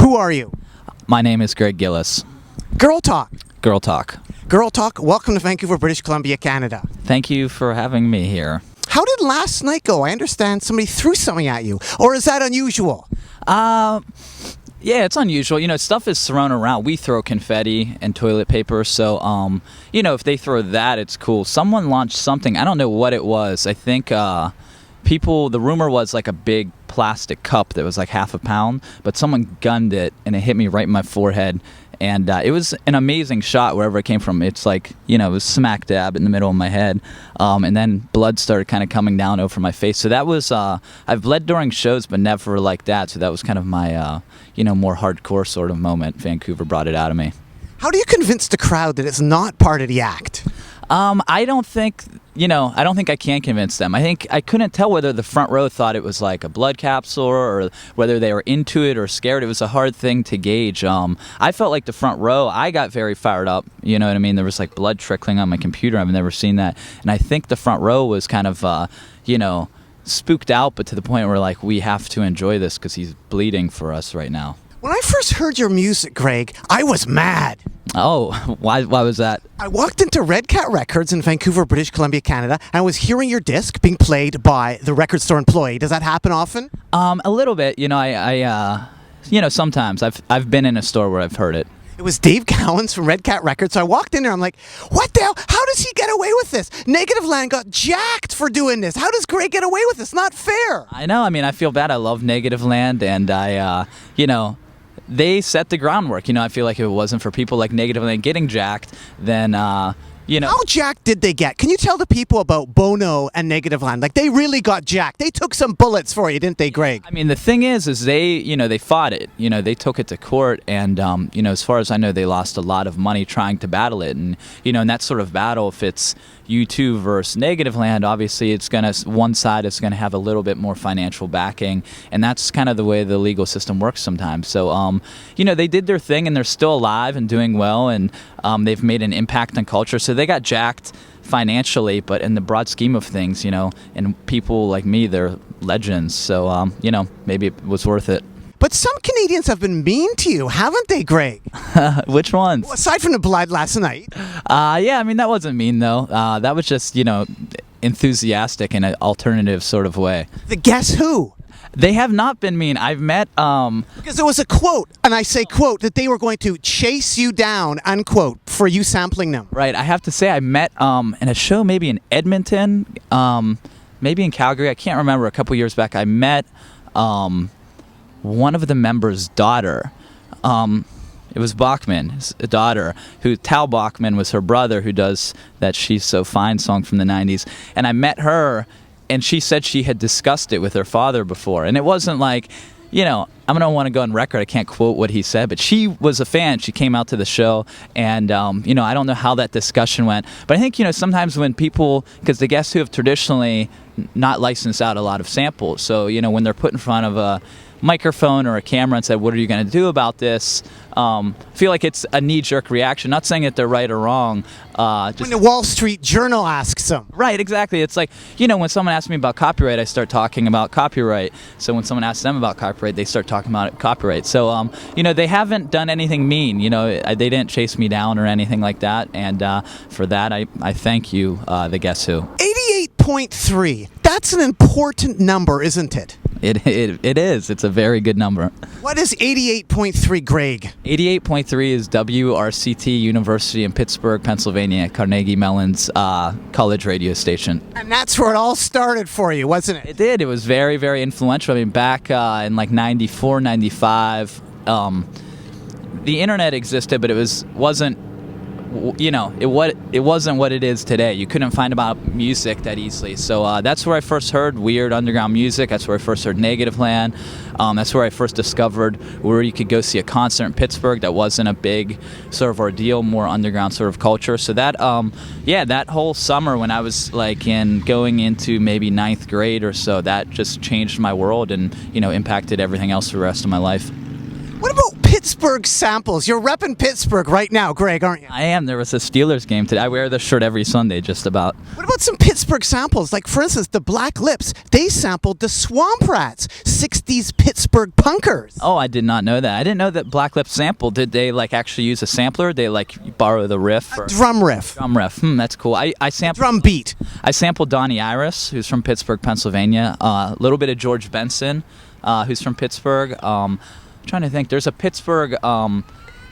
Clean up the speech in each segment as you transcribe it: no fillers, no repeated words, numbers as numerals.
Who are you? My name is Greg Gillis. Girl Talk. Girl Talk. Girl Talk, welcome to Vancouver, British Columbia, Canada. Thank you for having me here. How did last night go? I understand somebody threw something at you. Or is that unusual? Yeah, it's unusual. Stuff is thrown around. We throw confetti and toilet paper, so, if they throw that, it's cool. Someone launched something. I don't know what it was. I think the rumor was like a big plastic cup that was like half a pound, but someone gunned it, and it hit me right in my forehead. And it was an amazing shot wherever it came from. It's like, it was smack dab in the middle of my head. And then blood started kind of coming down over my face. So that was, I've bled during shows, but never like that. So that was kind of my, more hardcore sort of moment. Vancouver brought it out of me. How do you convince the crowd that it's not part of the act? I don't think I can convince them. I think I couldn't tell whether the front row thought it was like a blood capsule or whether they were into it or scared. It was a hard thing to gauge. I felt like the front row, I got very fired up. You know what I mean? There was like blood trickling on my computer. I've never seen that. And I think the front row was kind of, spooked out, but to the point where like, we have to enjoy this because he's bleeding for us right now. When I first heard your music, Greg, I was mad. Oh, why was that? I walked into Red Cat Records in Vancouver, British Columbia, Canada, and I was hearing your disc being played by the record store employee. Does that happen often? A little bit. Sometimes I've been in a store where I've heard it. It was Dave Cowens from Red Cat Records. So I walked in there. I'm like, what the hell? How does he get away with this? Negative Land got jacked for doing this. How does Greg get away with this? Not fair. I know. I mean, I feel bad. I love Negative Land, and they set the groundwork. I feel like if it wasn't for people like Negative Land getting jacked, then, How jacked did they get? Can you tell the people about Bono and Negative Land? Like, they really got jacked. They took some bullets for you, didn't they, Greg? I mean, the thing is they fought it. They took it to court, and, as far as I know, they lost a lot of money trying to battle it. And, in that sort of battle, if it's U2 versus Negative Land, obviously one side is going to have a little bit more financial backing, and that's kind of the way the legal system works sometimes. So, they did their thing, and they're still alive and doing well, and they've made an impact on culture. So they got jacked financially, but in the broad scheme of things, and people like me, they're legends. So, maybe it was worth it. But some Canadians have been mean to you, haven't they, Greg? Which ones? Well, aside from the blood last night. Yeah, I mean, that wasn't mean, though. That was just, enthusiastic in an alternative sort of way. The Guess Who? They have not been mean. I've met... Because there was a quote, and I say quote, that they were going to chase you down, unquote, for you sampling them. Right. I have to say I met in a show maybe in Edmonton, maybe in Calgary. I can't remember. A couple years back, I met one of the members' daughter. It was Bachman's daughter, Tal Bachman was her brother, who does that She's So Fine song from the 90s. And I met her, and she said she had discussed it with her father before. And it wasn't like, I'm going to want to go on record. I can't quote what he said, but she was a fan. She came out to the show, and, I don't know how that discussion went. But I think, sometimes when people, because the Guests Who have traditionally not licensed out a lot of samples, so, when they're put in front of a microphone or a camera and said, what are you going to do about this? I feel like it's a knee-jerk reaction. Not saying that they're right or wrong. Just when the Wall Street Journal asks them. Right, exactly. It's like, when someone asks me about copyright, I start talking about copyright. So when someone asks them about copyright, they start talking about copyright. So, they haven't done anything mean. They didn't chase me down or anything like that. And for that, I thank you, the Guess Who. 88.3. That's an important number, isn't it? It is. It's a very good number. What is 88.3, Greg? 88.3 is WRCT University in Pittsburgh, Pennsylvania, Carnegie Mellon's college radio station. And that's where it all started for you, wasn't it? It did. It was very, very influential. I mean, back in like 94, 95, the internet existed, but it wasn't what it is today. You couldn't find about music that easily. So that's where I first heard weird underground music. That's where I first heard Negative Land. That's where I first discovered where you could go see a concert in Pittsburgh that wasn't a big sort of ordeal, more underground sort of culture. So that, that whole summer when I was going into maybe 9th grade or so, that just changed my world and, impacted everything else for the rest of my life. What about Pittsburgh samples. You're repping Pittsburgh right now, Greg, aren't you? I am. There was a Steelers game today. I wear this shirt every Sunday, just about. What about some Pittsburgh samples? Like, for instance, the Black Lips. They sampled the Swamp Rats, 60s Pittsburgh punkers. Oh, I did not know that. I didn't know that Black Lips sampled. Did they like actually use a sampler? They like borrow the riff? Or? Drum riff. Drum riff. That's cool. I sampled. Drum beat. I sampled Donnie Iris, who's from Pittsburgh, Pennsylvania. A little bit of George Benson, who's from Pittsburgh. I'm trying to think. There's a Pittsburgh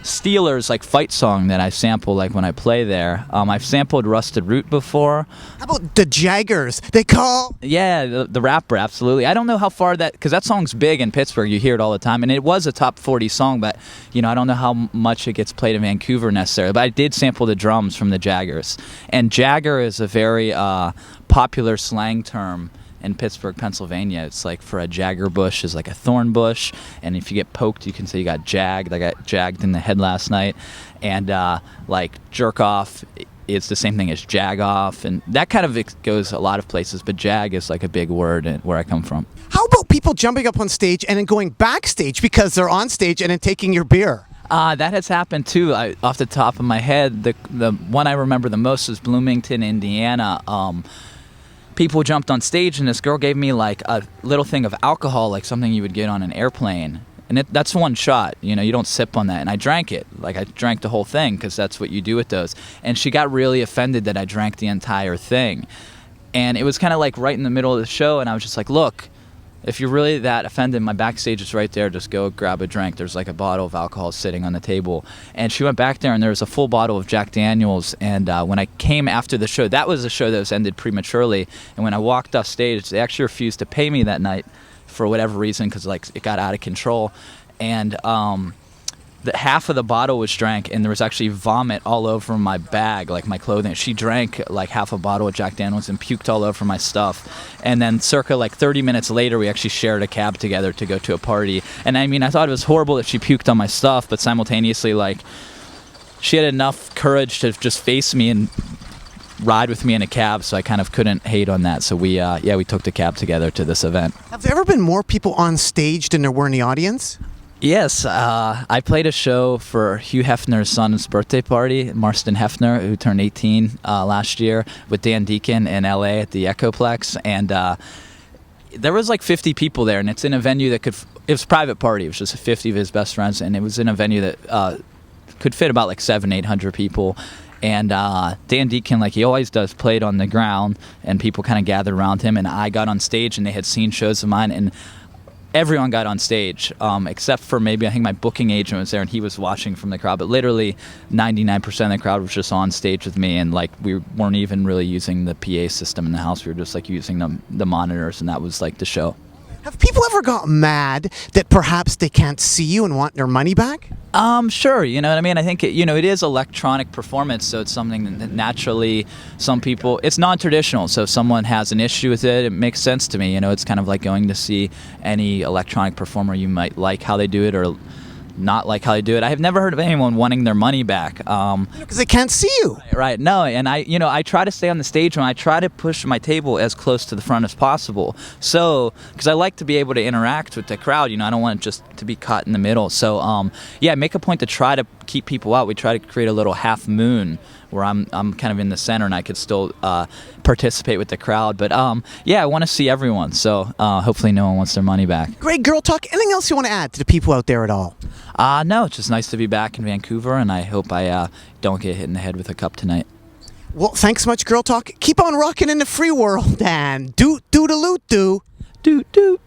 Steelers like fight song that I sample like when I play there. I've sampled Rusted Root before. How about the Jaggers? They call. Yeah, the rapper, absolutely. I don't know how far that, because that song's big in Pittsburgh. You hear it all the time, and it was a top 40 song. But I don't know how much it gets played in Vancouver necessarily. But I did sample the drums from the Jaggers, and Jagger is a very popular slang term in Pittsburgh, Pennsylvania. It's like for a jagger bush is like a thorn bush, and if you get poked, you can say you got jagged. I got jagged in the head last night, and like jerk off is the same thing as jag off, and that kind of goes a lot of places. But jag is like a big word where I come from. How about people jumping up on stage and then going backstage because they're on stage and then taking your beer? That has happened too. Off the top of my head, the one I remember the most was Bloomington, Indiana. People jumped on stage, and this girl gave me like a little thing of alcohol, like something you would get on an airplane. And that's one shot. You don't sip on that. And I drank it. Like, I drank the whole thing because that's what you do with those. And she got really offended that I drank the entire thing. And it was kind of like right in the middle of the show, and I was just like, look, if you're really that offended, my backstage is right there. Just go grab a drink. There's like a bottle of alcohol sitting on the table. And she went back there, and there was a full bottle of Jack Daniels. And when I came after the show, that was a show that was ended prematurely. And when I walked off stage, they actually refused to pay me that night for whatever reason, because like it got out of control. And half of the bottle was drank, and there was actually vomit all over my bag, like my clothing. She drank like half a bottle of Jack Daniels and puked all over my stuff. And then circa like 30 minutes later, we actually shared a cab together to go to a party. And I mean, I thought it was horrible that she puked on my stuff, but simultaneously, like, she had enough courage to just face me and ride with me in a cab, so I kind of couldn't hate on that. So we took the cab together to this event. Have there ever been more people on stage than there were in the audience? Yes, I played a show for Hugh Hefner's son's birthday party, Marston Hefner, who turned 18 last year, with Dan Deacon in LA at the Echoplex, and there was like 50 people there, and it's in a venue that it was a private party. It was just 50 of his best friends, and it was in a venue that could fit about like 700-800 people. And Dan Deacon, like he always does, played on the ground, and people kind of gathered around him, and I got on stage, and they had seen shows of mine, and everyone got on stage, except for maybe I think my booking agent was there, and he was watching from the crowd. But literally 99% of the crowd was just on stage with me, and like we weren't even really using the PA system in the house. We were just like using the monitors, and that was like the show. Have people ever got mad that perhaps they can't see you and want their money back? Sure, you know what I mean? I think it is electronic performance, so it's something that naturally some people, it's non-traditional, so if someone has an issue with it, it makes sense to me. It's kind of like going to see any electronic performer. You might like how they do it or not like how they do it. I have never heard of anyone wanting their money back. Because they can't see you. Right, no, and I try to stay on the stage, and I try to push my table as close to the front as possible. So, because I like to be able to interact with the crowd, I don't want it just to be caught in the middle. So, make a point to try to keep people out. We try to create a little half moon where I'm kind of in the center, and I could still participate with the crowd. But I want to see everyone, so hopefully no one wants their money back. Great Girl Talk. Anything else you want to add to the people out there at all? No, it's just nice to be back in Vancouver, and I hope I don't get hit in the head with a cup tonight. Well, thanks so much, Girl Talk. Keep on rocking in the free world, and doot-doot-a-loot-doo. Doot-doot.